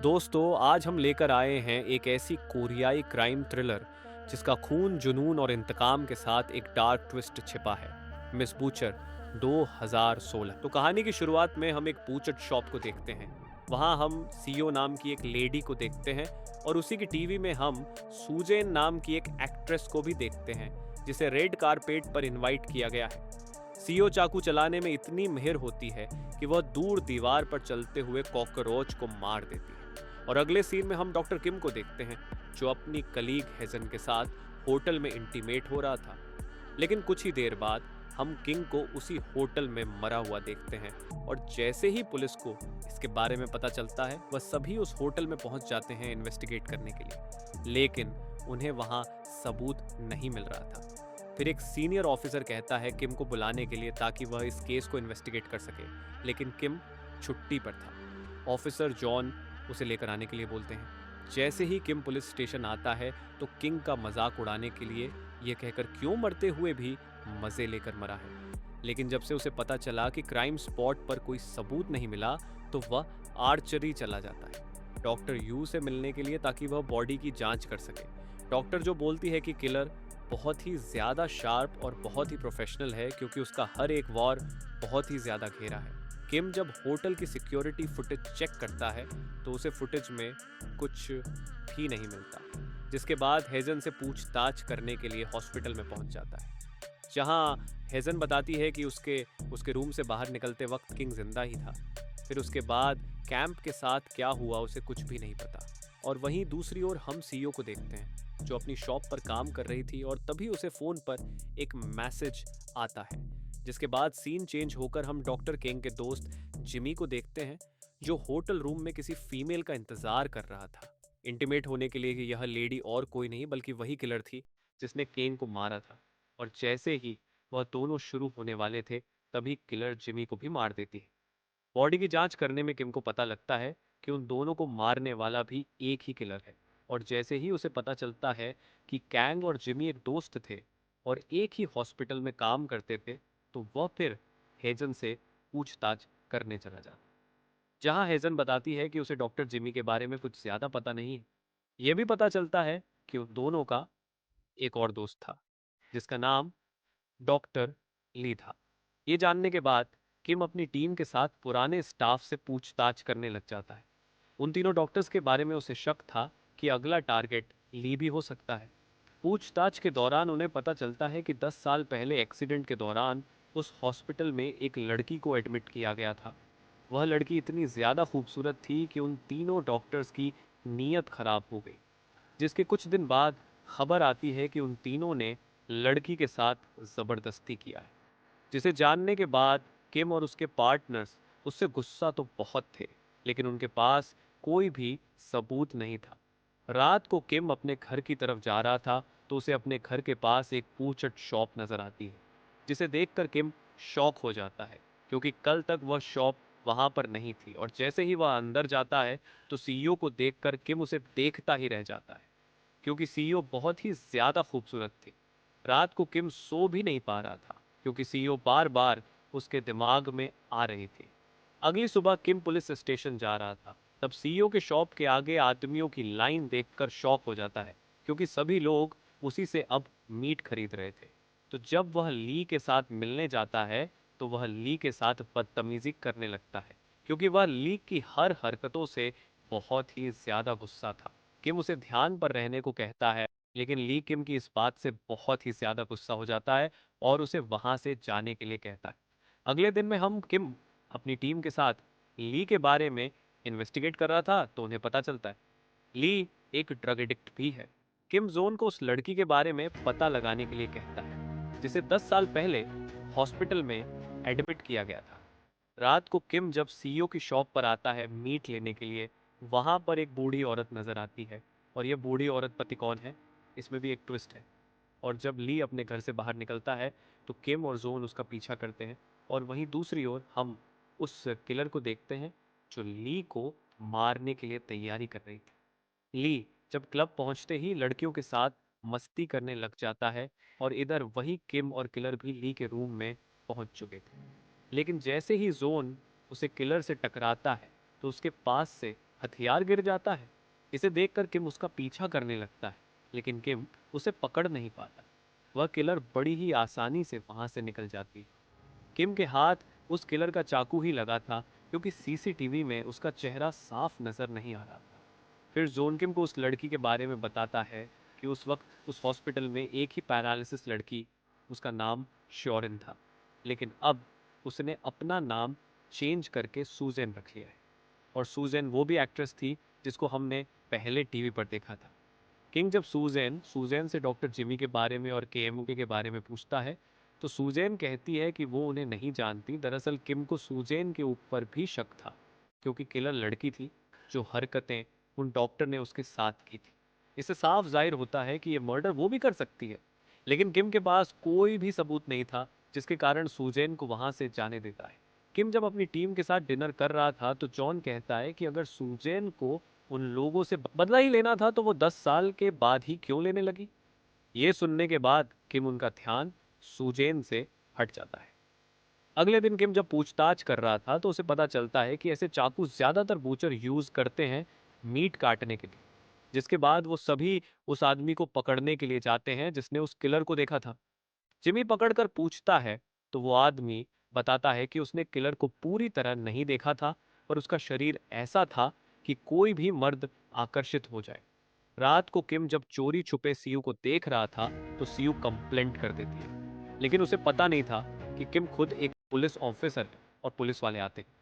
दोस्तों, आज हम लेकर आए हैं एक ऐसी कोरियाई क्राइम थ्रिलर जिसका खून, जुनून और इंतकाम के साथ एक डार्क ट्विस्ट छिपा है। Miss butcher 2016। तो कहानी की शुरुआत में हम एक बूचर शॉप को देखते हैं। वहां हम सीओ नाम की एक लेडी को देखते हैं और उसी की टीवी में हम सूजेन नाम की एक एक्ट्रेस को भी देखते हैं जिसे रेड कारपेट पर इनवाइट किया गया है। सीओ चाकू चलाने में इतनी माहिर होती है कि वह दूर दीवार पर चलते हुए कॉकरोच को मार देती है। और अगले सीन में हम डॉक्टर किम को देखते हैं जो अपनी कलीग हेजन के साथ होटल में इंटीमेट हो रहा था। लेकिन कुछ ही देर बाद हम किंग को उसी होटल में मरा हुआ देखते हैं और जैसे ही पुलिस को इसके बारे में पता चलता है वह सभी उस होटल में पहुंच जाते हैं इन्वेस्टिगेट करने के लिए। लेकिन उन्हें वहां सबूत नहीं मिल रहा था। फिर एक सीनियर ऑफिसर कहता है किम को बुलाने के लिए ताकि वह इस केस को इन्वेस्टिगेट कर सके, लेकिन किम छुट्टी पर था। ऑफिसर जॉन उसे लेकर आने के लिए बोलते हैं। जैसे ही किम पुलिस स्टेशन आता है तो किंग का मजाक उड़ाने के लिए यह कहकर क्यों मरते हुए भी मजे लेकर मरा है। लेकिन जब से उसे पता चला कि क्राइम स्पॉट पर कोई सबूत नहीं मिला तो वह आर्चरी चला जाता है डॉक्टर यू से मिलने के लिए ताकि वह बॉडी की जांच कर सके। डॉक्टर जो बोलती है कि किलर बहुत ही ज़्यादा शार्प और बहुत ही प्रोफेशनल है क्योंकि उसका हर एक वॉर बहुत ही ज़्यादा घेरा है। किम जब होटल की सिक्योरिटी फुटेज चेक करता है तो उसे फुटेज में कुछ भी नहीं मिलता, जिसके बाद हेजन से पूछताछ करने के लिए हॉस्पिटल में पहुंच जाता है, जहां हेजन बताती है कि उसके उसके रूम से बाहर निकलते वक्त किंग जिंदा ही था। फिर उसके बाद कैंप के साथ क्या हुआ उसे कुछ भी नहीं पता। और वहीं दूसरी ओर हम सीईओ को देखते हैं जो अपनी शॉप पर काम कर रही थी और तभी उसे फ़ोन पर एक मैसेज आता है, जिसके बाद सीन चेंज होकर हम डॉक्टर किंग के दोस्त जिमी को देखते हैं जो होटल रूम में किसी फीमेल का इंतज़ार कर रहा था, इंटीमेट होने के लिए कि यह लेडी और कोई नहीं बल्कि वही किलर थी जिसने केन को मारा था। और जैसे ही वह दोनों शुरू होने वाले थे तभी किलर जिमी को भी मार देती है। बॉडी की जांच करने में किम को पता लगता है कि उन दोनों को मारने वाला भी एक ही किलर है। और जैसे ही उसे पता चलता है कि कैंग और जिमी एक दोस्त थे और एक ही हॉस्पिटल में काम करते थे तो वह फिर हेजन से पूछताछ करने चला जाता, जहां हेजन बताती है कि उसे डॉक्टर जिमी के बारे में कुछ ज्यादा पता नहीं है। यह भी पता चलता है कि उन दोनों का एक और दोस्त था जिसका नाम डॉक्टर ली था। ये जानने के बाद किम अपनी टीम के साथ पुराने स्टाफ से पूछताछ करने लग जाता है। उन तीनों डॉक्टर्स के बारे में उसे शक था कि अगला टारगेट ली भी हो सकता है। पूछताछ के दौरान उन्हें पता चलता है कि 10 साल पहले एक्सीडेंट के दौरान उस हॉस्पिटल में एक लड़की को एडमिट किया गया था। वह लड़की इतनी ज़्यादा खूबसूरत थी कि उन तीनों डॉक्टर्स की नीयत खराब हो गई, जिसके कुछ दिन बाद खबर आती है कि उन तीनों ने लड़की के साथ ज़बरदस्ती किया है, जिसे जानने के बाद किम और उसके पार्टनर्स उससे गुस्सा तो बहुत थे, लेकिन उनके पास कोई भी सबूत नहीं था। रात को किम अपने घर की तरफ जा रहा था तो उसे अपने घर के पास एक पूचट शॉप नजर आती है, जिसे देखकर किम शॉक हो जाता है क्योंकि कल तक वह शॉप वहां पर नहीं थी। और जैसे ही वह अंदर जाता है तो सीईओ को देखकर किम उसे देखता ही रह जाता है क्योंकि सीईओ बहुत ही ज्यादा खूबसूरत थी। रात को किम सो भी नहीं पा रहा था क्योंकि सीईओ बार बार उसके दिमाग में आ रही थी। अगली सुबह किम पुलिस स्टेशन जा रहा था, तब सीईओ के शॉप के आगे आदमियों की लाइन देखकर शॉक हो जाता है क्योंकि सभी लोग उसी से अब मीट खरीद रहे थे। तो जब वह ली के साथ मिलने जाता है तो वह ली के साथ बदतमीजी करने लगता है क्योंकि वह ली की हर हरकतों से बहुत ही ज्यादा गुस्सा था। किम उसे ध्यान पर रहने को कहता है, लेकिन ली किम की इस बात से बहुत ही ज्यादा गुस्सा हो जाता है और उसे वहां से जाने के लिए कहता है। अगले दिन में हम किम अपनी टीम के साथ ली के बारे में इन्वेस्टिगेट कर रहा था तो उन्हें पता चलता है ली एक ड्रग एडिक्ट भी है। किम जोन को उस लड़की के बारे में पता लगाने के लिए कहता है जिसे 10 साल पहले हॉस्पिटल में एडमिट किया गया था। रात को किम जब सीईओ की शॉप पर आता है मीट लेने के लिए, वहां पर एक बूढ़ी औरत नजर आती है और यह बूढ़ी औरत पति कौन है, इसमें भी एक ट्विस्ट है। और जब ली अपने घर से बाहर निकलता है तो किम और जोन उसका पीछा करते हैं और वहीं दूसरी ओर हम उस किलर को देखते हैं जो ली को मारने के लिए तैयारी कर रही थी। ली जब क्लब पहुंचते ही लड़कियों के साथ मस्ती करने लग जाता है और इधर वही किम और किलर भी ली के रूम में पहुंच चुके थे। लेकिन जैसे ही जोन उसे किलर से टकराता है तो उसके पास से हथियार गिर जाता है। इसे देखकर किम उसका पीछा करने लगता है, लेकिन किम उसे पकड़ नहीं पाता। वह किलर बड़ी ही आसानी से वहां से निकल जाती है। किम के हाथ उस किलर का चाकू ही लगा था, क्योंकि सीसीटीवी में उसका चेहरा साफ नजर नहीं आ रहा था। फिर जोन किम को उस लड़की के बारे में बताता है कि उस वक्त उस हॉस्पिटल में एक ही पैरालिसिस लड़की, उसका नाम श्योरिन था, लेकिन अब उसने अपना नाम चेंज करके सूजन रख लिया है। और सूजन वो भी एक्ट्रेस थी जिसको हमने पहले टीवी पर देखा था। किंग जब सूजैन सूजैन से डॉक्टर जिमी के बारे में और केएमके के बारे में पूछता है, तो सूजैन कहती है कि वो उन्हें नहीं जानती। दरअसल किम को सूजैन के ऊपर भी शक था, क्योंकि किलर लड़की थी जो हरकतें उन डॉक्टर ने उसके साथ की थी। इससे साफ जाहिर होता है कि ये मर्डर वो भी कर सकती है, लेकिन किम के पास कोई भी सबूत नहीं था जिसके कारण सूजैन को वहां से जाने देता है। किम जब अपनी टीम के साथ डिनर कर रहा था, तो जॉन कहता है कि अगर सूजैन को उन लोगों से बदला ही लेना था तो वो 10 साल के बाद ही क्यों लेने लगी। ये सुनने के बाद किम उनका ध्यान सूजेन से हट जाता है। अगले दिन किम जब पूछताछ कर रहा था, तो उसे पता चलता है कि ऐसे चाकू ज्यादातर बूचर यूज करते हैं मीट काटने के लिए। जिसके बाद वो सभी उस आदमी को पकड़ने के लिए जाते हैं जिसने उस किलर को देखा था। जिमी पकड़कर पूछता है, तो वो आदमी बताता है कि उसने किलर को पूरी तरह नहीं देखा था, पर उसका शरीर ऐसा था कि कोई भी मर्द आकर्षित हो जाए। रात को किम जब चोरी छुपे सीयू को देख रहा था, तो सीयू कंप्लेंट कर देती है, लेकिन उसे पता नहीं था कि किम खुद एक पुलिस ऑफिसर है और पुलिस वाले आते हैं।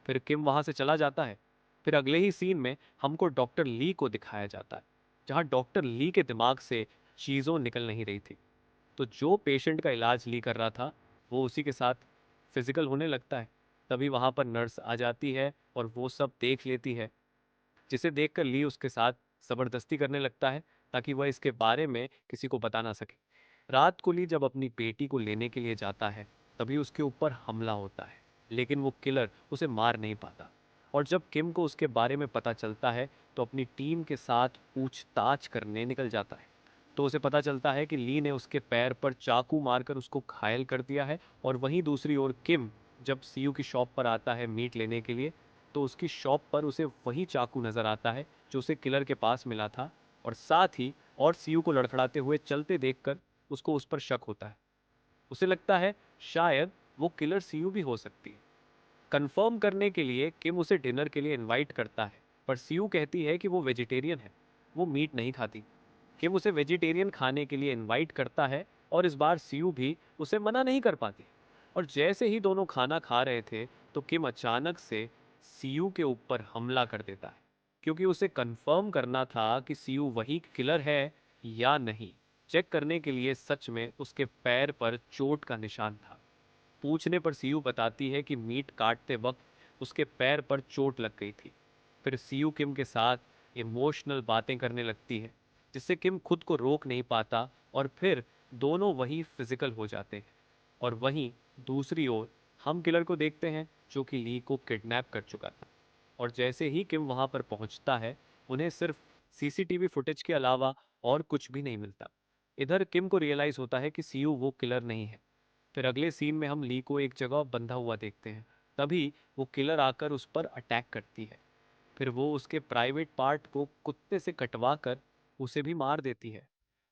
फिर किम वहां से चला जाता है। फिर अगले ही सीन में हमको डॉक्टर ली को दिखाया जाता है, जहां डॉक्टर ली के दिमाग से चीजों निकल नहीं रही थी। तो जो पेशेंट का इलाज ली कर रहा था, वो उसी के साथ फिजिकल होने लगता है। तभी वहां पर नर्स आ जाती है और वो सब देख लेती है, जिसे देखकर ली उसके साथ जबरदस्ती करने लगता है, ताकि वह इसके बारे में किसी को बता ना सके। रात को ली जब अपनी बेटी को लेने के लिए जाता है, तभी उसके ऊपर हमला होता है, लेकिन वो किलर उसे मार नहीं पाता। और जब किम को उसके बारे में पता चलता है, तो अपनी टीम के साथ पूछताछ करने निकल जाता है। तो उसे पता चलता है कि ली ने उसके पैर पर चाकू मारकर उसको घायल कर दिया है। और वहीं दूसरी ओर किम जब सीयू की शॉप पर आता है मीट लेने के लिए, तो उसकी शॉप पर उसे वही चाकू नजर आता है जो उसे किलर के पास मिला था। और साथ ही और सीयू को लड़खड़ाते हुए चलते देखकर उसको उस पर शक होता है। उसे लगता है शायद वो किलर सीयू भी हो सकती है। कंफर्म करने के लिए किम उसे डिनर के लिए इनवाइट करता है, पर सीयू कहती है कि वो वेजिटेरियन है, वो मीट नहीं खाती। किम उसे वेजिटेरियन खाने के लिए इनवाइट करता है, और इस बार सीयू भी उसे मना नहीं कर पाती। और जैसे ही दोनों खाना खा रहे थे, तो किम अचानक से सीयू के ऊपर हमला कर देता है, क्योंकि उसे कंफर्म करना था कि सीयू वही किलर है या नहीं। चेक करने के लिए सच में उसके पैर पर चोट का निशान था। पूछने पर सीयू बताती है कि मीट काटते वक्त उसके पैर पर चोट लग गई थी। फिर सीयू किम के साथ इमोशनल बातें करने लगती है, जिससे किम खुद को रोक नहीं पाता, और फिर दोनों वही फिजिकल हो जाते हैं। और वहीं दूसरी ओर हम किलर को देखते हैं, जो कि ली को किडनैप कर चुका था। और जैसे ही किम वहां पर पहुंचता है, उन्हें सिर्फ सीसीटीवी फुटेज के अलावा और कुछ भी नहीं मिलता। इधर किम को रियलाइज होता है कि सीयू वो किलर नहीं है। फिर अगले सीन में हम ली को एक जगह बंधा हुआ देखते हैं। तभी वो किलर आकर उस पर अटैक करती है। फिर वो उसके प्राइवेट पार्ट को कुत्ते से कटवा कर उसे भी मार देती है।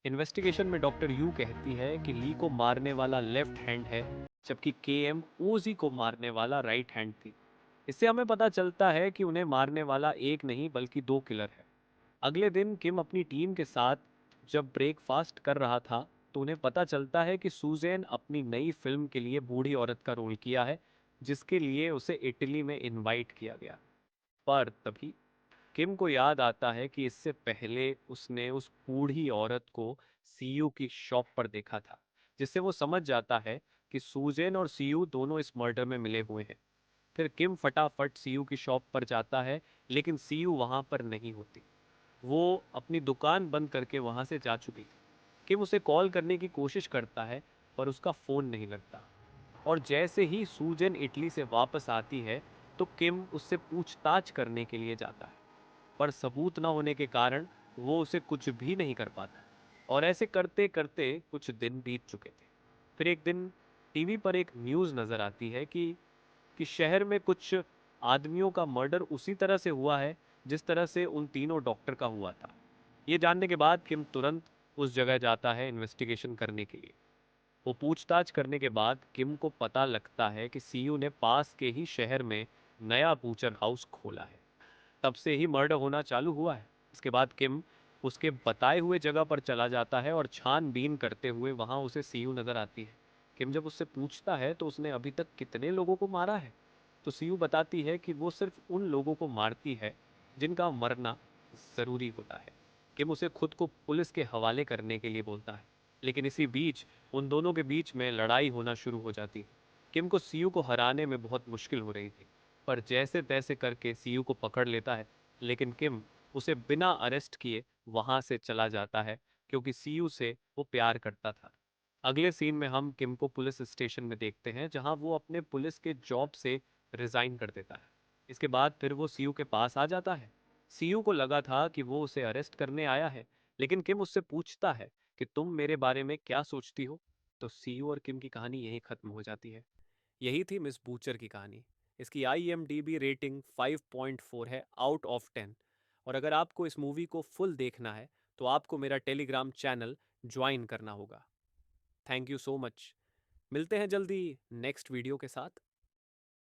इन्वेस्टिगेशन में डॉक्टर यू कहती है कि ली को मारने वाला लेफ्ट हैंड है, जबकि के एम ओजी को मारने वाला राइट हैंड थी। इससे हमें पता चलता है कि उन्हें मारने वाला एक नहीं बल्कि दो किलर है। अगले दिन किम अपनी टीम के साथ जब ब्रेकफास्ट कर रहा था, तो उन्हें पता चलता है कि सूजैन अपनी नई फिल्म के लिए बूढ़ी औरत का रोल किया है, जिसके लिए उसे इटली में इनवाइट किया गया। पर तभी किम को याद आता है कि इससे पहले उसने उस बूढ़ी औरत को सीयू की शॉप पर देखा था, जिससे वो समझ जाता है कि सूजैन और सीयू दोनों इस मर्डर में मिले हुए हैं। फिर किम फटाफट सीयू की शॉप पर जाता है, लेकिन सीयू वहां पर नहीं होती। वो अपनी दुकान बंद करके वहां से जा चुकी थी। किम उसे कॉल करने की कोशिश करता है, पर उसका फोन नहीं लगता। और जैसे ही सूजन इटली से वापस आती है, तो किम उससे पूछताछ करने के लिए जाता है, पर सबूत न होने के कारण वो उसे कुछ भी नहीं कर पाता। और ऐसे करते करते कुछ दिन बीत चुके थे। फिर एक दिन टीवी पर एक न्यूज़ नज़र आती है कि शहर में कुछ आदमियों का मर्डर उसी तरह से हुआ है जिस तरह से उन तीनों डॉक्टर का हुआ था। ये जानने के बाद किम तुरंत उस जगह जाता है इन्वेस्टिगेशन करने के लिए। वो पूछताछ करने के बाद किम को पता लगता है कि सीयू ने पास के ही शहर में नया बूचर हाउस खोला है। तब से ही मर्डर होना चालू हुआ है। इसके बाद किम उसके बताए हुए जगह पर चला जाता है और छानबीन करते हुए वहां उसे सीयू नजर आती है। किम जब उससे पूछता है तो उसने अभी तक कितने लोगों को मारा है, तो सीयू बताती है कि वो सिर्फ उन लोगों को मारती है जिनका मरना जरूरी होता है। किम उसे खुद को पुलिस के हवाले करने के लिए बोलता है, लेकिन इसी बीच उन दोनों के बीच में लड़ाई होना शुरू हो जाती है। किम को सीयू को हराने में बहुत मुश्किल हो रही थी, पर जैसे तैसे करके सीयू को पकड़ लेता है। लेकिन किम उसे बिना अरेस्ट किए वहां से चला जाता है, क्योंकि सीयू से वो प्यार करता था। अगले सीन में हम किम को पुलिस स्टेशन में देखते हैं, जहां वो अपने पुलिस के जॉब से रिजाइन कर देता है। इसके बाद फिर वो सीयू के पास आ जाता है। सीयू को लगा था कि वो उसे अरेस्ट करने आया है, लेकिन किम उससे पूछता है कि तुम मेरे बारे में क्या सोचती हो। तो सीयू और किम की कहानी यहीं खत्म हो जाती है। यही थी मिस बूचर की कहानी। इसकी IMDb रेटिंग 5.4 है आउट ऑफ 10। और अगर आपको इस मूवी को फुल देखना है तो आपको मेरा टेलीग्राम चैनल ज्वाइन करना होगा। Thank you so much. मिलते हैं जल्दी नेक्स्ट वीडियो के साथ।